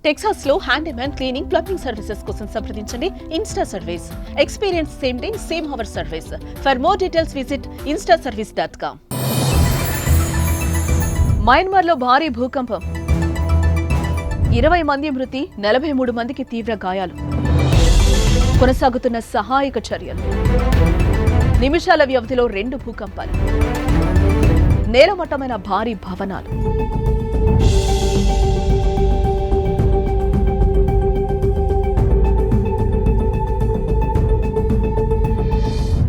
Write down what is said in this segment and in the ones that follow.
Texas లో handyman cleaning plumbing services కోసం సంప్రదించండి Insta Service. Experience same day same hour service. For more details visit instaservice.com. Myanmar లో భారీ భూకంపం, 20 మంది మృతి, 43 మందికి తీవ్ర గాయాలు. కొనసాగుతున్న సహాయక చర్యలు. నిమిషాల వ్యవధిలో 2 భూకంపాలు. నేలమట్టమైన భారీ భవనాలు.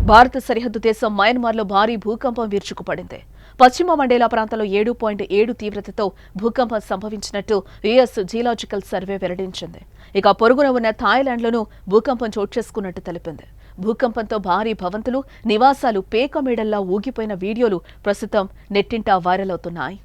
భారత సరిహద్దు దేశం మయన్మార్లో భారీ భూకంపం విరుచుకుపడింది. పశ్చిమ మండేలా ప్రాంతంలో 7.7 తీవ్రతతో భూకంపం సంభవించినట్టు యుఎస్ జియోలాజికల్ సర్వే వెల్లడించింది. ఇక పొరుగున ఉన్న థాయిలాండ్లోనూ భూకంపం చోటు చేసుకున్నట్టు తెలిపింది. భూకంపంతో భారీ భవంతులు, నివాసాలు పేకమేడల్లా ఊగిపోయిన వీడియోలు ప్రస్తుతం నెట్టింటా వైరల్ అవుతున్నాయి.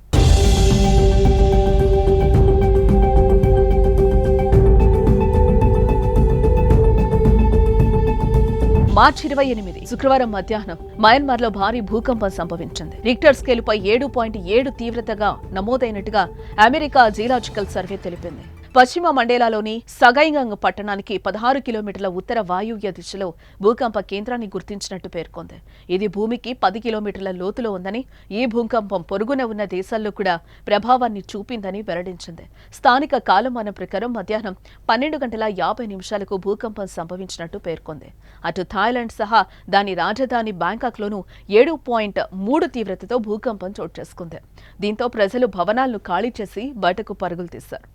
మార్చి 28 శుక్రవారం మధ్యాహ్నం మయన్మార్లో భారీ భూకంపం సంభవించింది. రిక్టర్ స్కేలుపై 7.7 తీవ్రతగా నమోదైనట్టుగా అమెరికా జియోలాజికల్ సర్వే తెలిపింది. పశ్చిమ మండేలాలోని సగైంగంగ్ పట్టణానికి 16 కిలోమీటర్ల ఉత్తర వాయువ్య దిశలో భూకంప కేంద్రాన్ని గుర్తించినట్టు పేర్కొంది. ఇది భూమికి 10 కిలోమీటర్ల లోతులో ఉందని, ఈ భూకంపం పొరుగున ఉన్న దేశాల్లో కూడా ప్రభావాన్ని చూపిందని వెల్లడించింది. స్థానిక కాలమానం ప్రకారం మధ్యాహ్నం 12:50 భూకంపం సంభవించినట్టు పేర్కొంది. అటు థాయిలాండ్ సహా దాని రాజధాని బ్యాంకాక్లోనూ 7.3 తీవ్రతతో భూకంపం చోటు చేసుకుంది. దీంతో ప్రజలు భవనాలను ఖాళీ చేసి బయటకు పరుగులు తీశారు.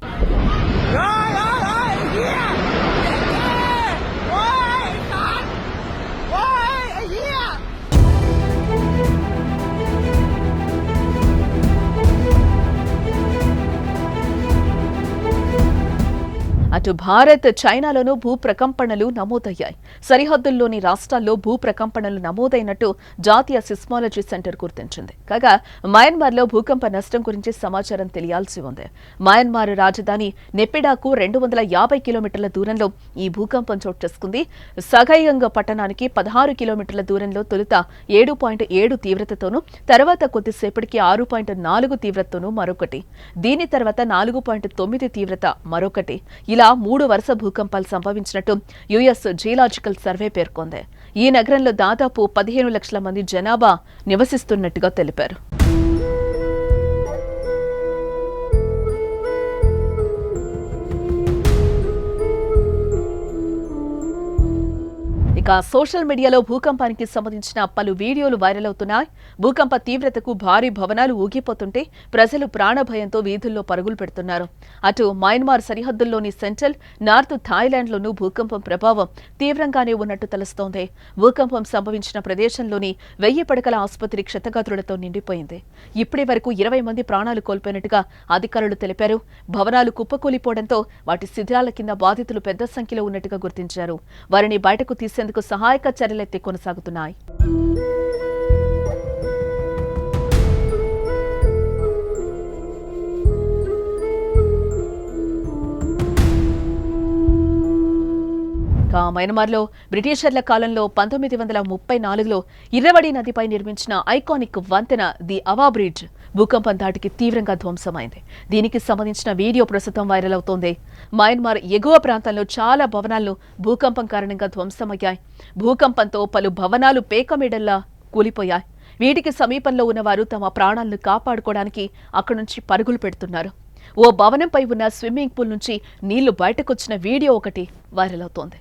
అటు భారత్, చైనాలోనూ భూ ప్రకంపనలు నమోదయ్యాయి. సరిహద్దుల్లోని రాష్ట్రాల్లో భూ ప్రకంపనలు నమోదైనట్టు జాతీయ సిస్మాలజీ సెంటర్ గుర్తించింది. కాగా మయన్మార్లో భూకంప నష్టం గురించి సమాచారం తెలియాల్సి ఉంది. మయన్మార్ రాజధాని నెపిడాకు 250 కిలోమీటర్ల దూరంలో ఈ భూకంపం చోటు చేసుకుంది. సగైంగంగ్ పట్టణానికి 16 కిలోమీటర్ల దూరంలో తొలుత 7.7 తీవ్రతతోనూ, తర్వాత కొద్దిసేపటికి 6.4 తీవ్రతతోనూ మరొకటి, దీని తర్వాత 4.9 తీవ్రత మరొకటి, ఇలా 3 వరుస భూకంపాలు సంభవించినట్టు యుఎస్ జియోలాజికల్ సర్వే పేర్కొంది. ఈ నగరంలో దాదాపు 15 లక్షల మంది జనాభా నివసిస్తున్నట్టుగా తెలిపారు. ఇక సోషల్ మీడియాలో భూకంపానికి సంబంధించిన పలు వీడియోలు వైరల్ అవుతున్నాయి. భూకంప తీవ్రతకు భారీ భవనాలు ఊగిపోతుంటే ప్రజలు ప్రాణభయంతో వీధుల్లో పరుగులు పెడుతున్నారు. అటు మయన్మార్ సరిహద్దుల్లోని సెంట్రల్, నార్త్ థాయిలాండ్లోనూ భూకంపం ప్రభావం తీవ్రంగానే ఉన్నట్టు తెలుస్తోంది. భూకంపం సంభవించిన ప్రదేశంలోని 1000 పడకల ఆసుపత్రి క్షతగాత్రులతో నిండిపోయింది. ఇప్పటి వరకు 20 మంది ప్రాణాలు కోల్పోయినట్టుగా అధికారులు తెలిపారు. భవనాలు కుప్పకూలిపోవడంతో వాటి శిథిలాల కింద బాధితులు పెద్ద సంఖ్యలో ఉన్నట్టుగా గుర్తించారు. వారిని బయటకు తీసేందుకు సహాయక చర్యలైతే కొనసాగుతున్నాయి. మయన్మార్లో బ్రిటిషర్ల కాలంలో 1934లో ఇర్రవడి నదిపై నిర్మించిన ఐకానిక్ వంతెన ది అవా బ్రిడ్జ్ భూకంపం ధాటికి తీవ్రంగా ధ్వంసమైంది. దీనికి సంబంధించిన వీడియో ప్రస్తుతం వైరల్ అవుతోంది. మయన్మార్ ఎగువ ప్రాంతంలో చాలా భవనాలు భూకంపం కారణంగా ధ్వంసమయ్యాయి. భూకంపంతో పలు భవనాలు పేకమేడల్లా కూలిపోయాయి. వీటికి సమీపంలో ఉన్నవారు తమ ప్రాణాలను కాపాడుకోవడానికి అక్కడి నుంచి పరుగులు పెడుతున్నారు. ఓ భవనంపై ఉన్న స్విమ్మింగ్ పూల్ నుంచి నీళ్లు బయటకొచ్చిన వీడియో ఒకటి వైరల్ అవుతోంది.